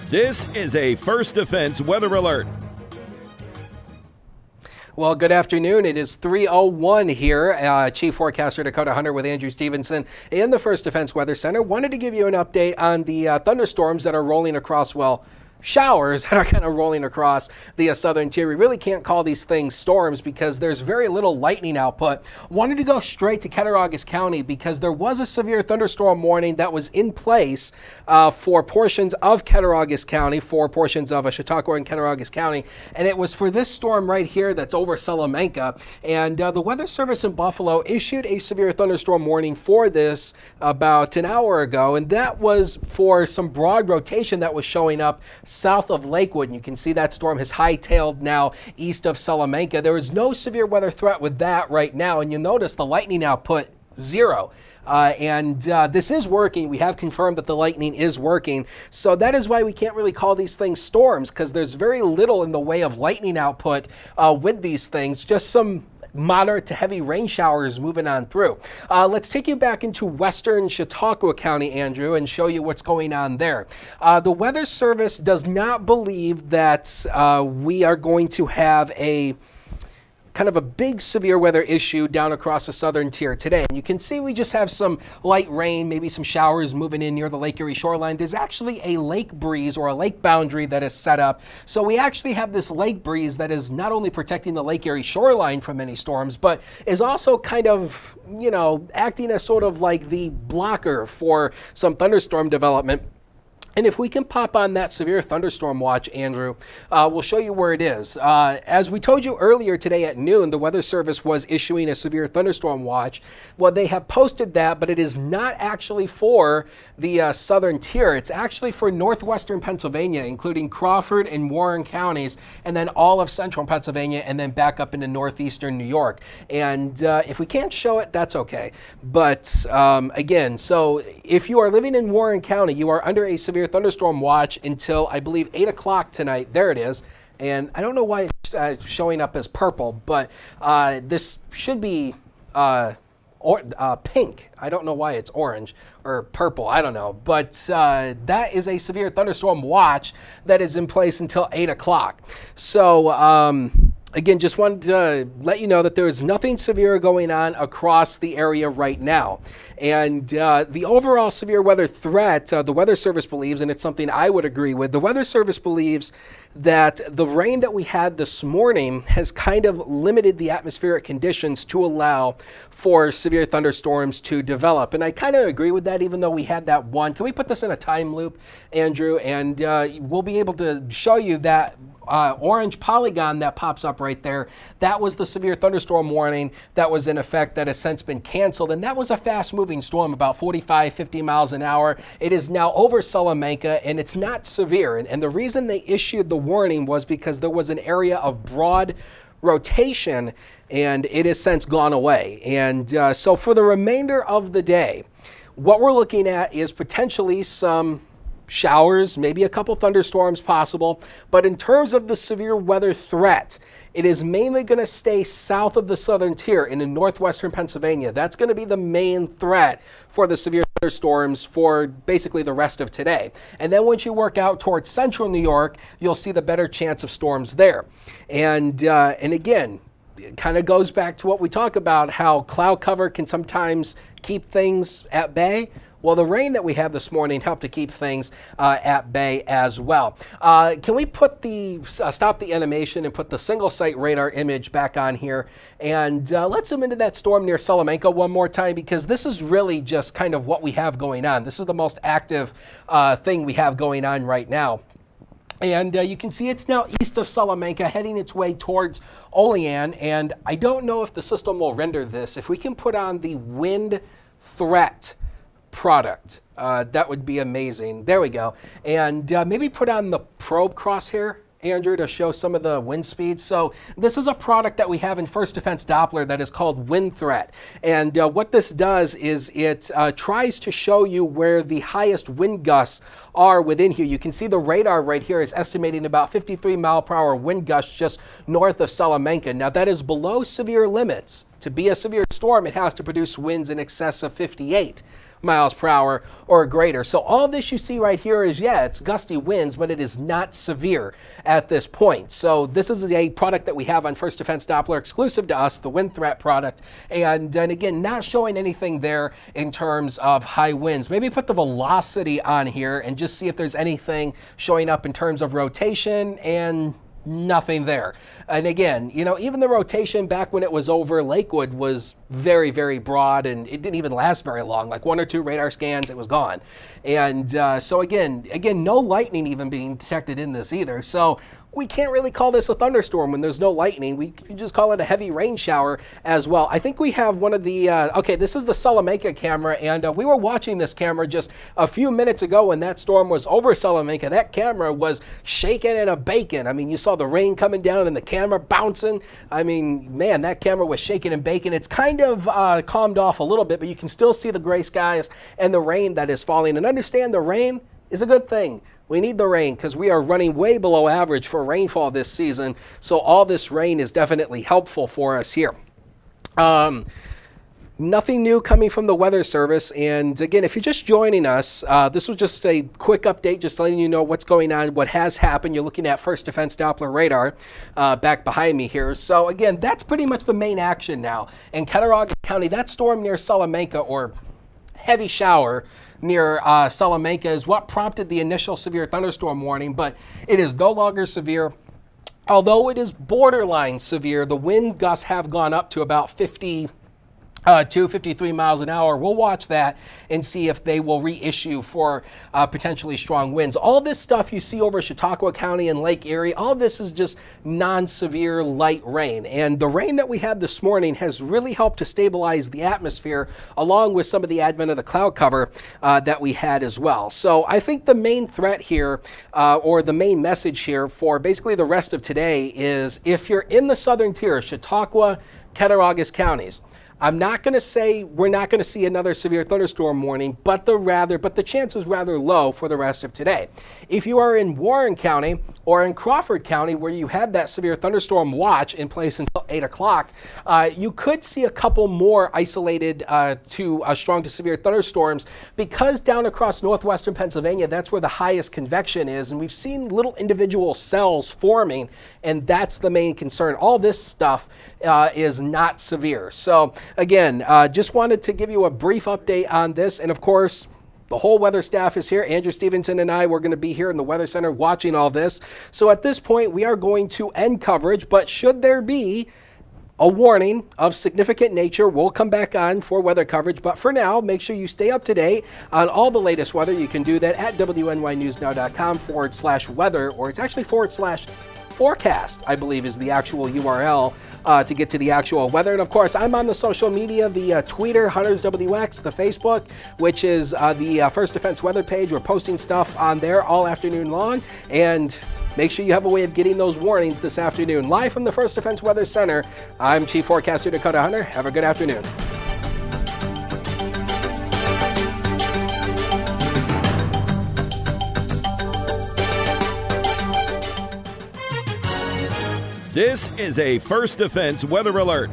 This is a First Defense weather alert. Well, good afternoon. It is 3:01 here. Chief Forecaster Dakota Hunter with Andrew Stevenson in the First Defense Weather Center. Wanted to give you an update on the thunderstorms that are rolling across, showers that are kind of rolling across the southern tier. We really can't call these things storms because there's very little lightning output. Wanted to go straight to Cattaraugus County because there was a severe thunderstorm warning that was in place for portions of Cattaraugus County, for portions of Chautauqua and Cattaraugus County, and it was for this storm right here that's over Salamanca. And the Weather Service in Buffalo issued a severe thunderstorm warning for this about an hour ago, and that was for some broad rotation that was showing up south of Lakewood. And you can see that storm has hightailed now east of Salamanca. There is no severe weather threat with that right now. And you notice the lightning output, 0. This is working. We have confirmed that the lightning is working. So that is why we can't really call these things storms, because there's very little in the way of lightning output with these things, just some moderate to heavy rain showers moving on through. Let's take you back into western Chautauqua County, Andrew, and show you what's going on there. The Weather Service does not believe that we are going to have a kind of a big severe weather issue down across the southern tier today. And you can see we just have some light rain, maybe some showers moving in near the Lake Erie shoreline. There's actually a lake breeze or a lake boundary that is set up. So we actually have this lake breeze that is not only protecting the Lake Erie shoreline from any storms, but is also kind of, acting as sort of like the blocker for some thunderstorm development. And if we can pop on that severe thunderstorm watch, Andrew, we'll show you where it is. As we told you earlier today at noon, the Weather Service was issuing a severe thunderstorm watch. Well, they have posted that, but it is not actually for the southern tier. It's actually for northwestern Pennsylvania, including Crawford and Warren counties, and then all of central Pennsylvania, and then back up into northeastern New York. And if we can't show it, that's okay. But again, so if you are living in Warren County, you are under a severe thunderstorm watch until, I believe, 8 o'clock tonight. There it is. And I don't know why it's showing up as purple, but this should be pink. I don't know why it's orange or purple. I don't know. But that is a severe thunderstorm watch that is in place until 8 o'clock. So, again, just wanted to let you know that there is nothing severe going on across the area right now. And the overall severe weather threat, the Weather Service believes, and it's something I would agree with, the Weather Service believes that the rain that we had this morning has kind of limited the atmospheric conditions to allow for severe thunderstorms to develop. And I kind of agree with that, even though we had that one. Can we put this in a time loop, Andrew? And we'll be able to show you that orange polygon that pops up right there. That was the severe thunderstorm warning that was in effect that has since been canceled. And that was a fast moving storm, about 45, 50 miles an hour. It is now over Salamanca and it's not severe. And the reason they issued the warning was because there was an area of broad rotation and it has since gone away. And so for the remainder of the day, what we're looking at is potentially some showers, maybe a couple thunderstorms possible. But in terms of the severe weather threat, it is mainly going to stay south of the southern tier into northwestern Pennsylvania. That's going to be the main threat for the severe thunderstorms for basically the rest of today. And then once you work out towards central New York, you'll see the better chance of storms there. And again, it kind of goes back to what we talk about, how cloud cover can sometimes keep things at bay. Well, the rain that we had this morning helped to keep things at bay as well. Can we put stop the animation and put the single site radar image back on here? And let's zoom into that storm near Salamanca one more time, because this is really just kind of what we have going on. This is the most active thing we have going on right now. And you can see it's now east of Salamanca, heading its way towards Olean. And I don't know if the system will render this. If we can put on the wind threat product, that would be amazing. There we go. And maybe put on the probe crosshair, Andrew, to show some of the wind speeds. So this is a product that we have in First Defense Doppler that is called Wind Threat. And what this does is it tries to show you where the highest wind gusts are within here. You can see the radar right here is estimating about 53 mile per hour wind gusts just north of Salamanca. Now that is below severe limits. To be a severe storm, it has to produce winds in excess of 58. miles per hour or greater. So all this you see right here is, yeah, it's gusty winds, but it is not severe at this point. So this is a product that we have on First Defense Doppler, exclusive to us, the wind threat product. And again, not showing anything there in terms of high winds. Maybe put the velocity on here and just see if there's anything showing up in terms of rotation, and nothing there. And again, you know, even the rotation back when it was over Lakewood was very, very broad, and it didn't even last very long. Like 1 or 2 radar scans, it was gone. And so again, no lightning even being detected in this either. So we can't really call this a thunderstorm when there's no lightning. We can just call it a heavy rain shower as well. I think we have one of the, okay, this is the Salamanca camera, and we were watching this camera just a few minutes ago when that storm was over Salamanca. That camera was shaking and a baking. I mean, you saw the rain coming down and the camera bouncing. I mean, man, that camera was shaking and baking. It's kind of calmed off a little bit, but you can still see the gray skies and the rain that is falling. And understand, the rain is a good thing. We need the rain because we are running way below average for rainfall this season. So all this rain is definitely helpful for us here. Nothing new coming from the Weather Service. And again, if you're just joining us, this was just a quick update, just letting you know what's going on, what has happened. You're looking at First Defense Doppler radar back behind me here. So again, that's pretty much the main action now. In Cattaraugus County, that storm near Salamanca, or heavy shower near Salamanca, is what prompted the initial severe thunderstorm warning, but it is no longer severe. Although it is borderline severe, the wind gusts have gone up to about 53 miles an hour. We'll watch that and see if they will reissue for potentially strong winds. All this stuff you see over Chautauqua County and Lake Erie, all this is just non-severe light rain. And the rain that we had this morning has really helped to stabilize the atmosphere, along with some of the advent of the cloud cover that we had as well. So I think the main threat here, or the main message here for basically the rest of today, is if you're in the southern tier, Chautauqua, Cattaraugus counties, I'm not going to say we're not going to see another severe thunderstorm warning, but the chance is rather low for the rest of today. If you are in Warren County or in Crawford County, where you have that severe thunderstorm watch in place until 8 o'clock, you could see a couple more isolated to strong to severe thunderstorms, because down across northwestern Pennsylvania, that's where the highest convection is, and we've seen little individual cells forming, and that's the main concern. All this stuff is not severe. So again, just wanted to give you a brief update on this. And of course, the whole weather staff is here. Andrew Stevenson and I, we're going to be here in the Weather Center watching all this. So at this point, we are going to end coverage. But should there be a warning of significant nature, we'll come back on for weather coverage. But for now, make sure you stay up to date on all the latest weather. You can do that at WNYNewsNow.com/weather, or it's actually /forecast, I believe is the actual URL to get to the actual weather. And of course, I'm on the social media, the Twitter, Hunters WX, the Facebook, which is the First Defense weather page. We're posting stuff on there all afternoon long. And make sure you have a way of getting those warnings this afternoon. Live from the First Defense Weather Center, I'm Chief Forecaster Dakota Hunter. Have a good afternoon. This is a First Defense Weather Alert.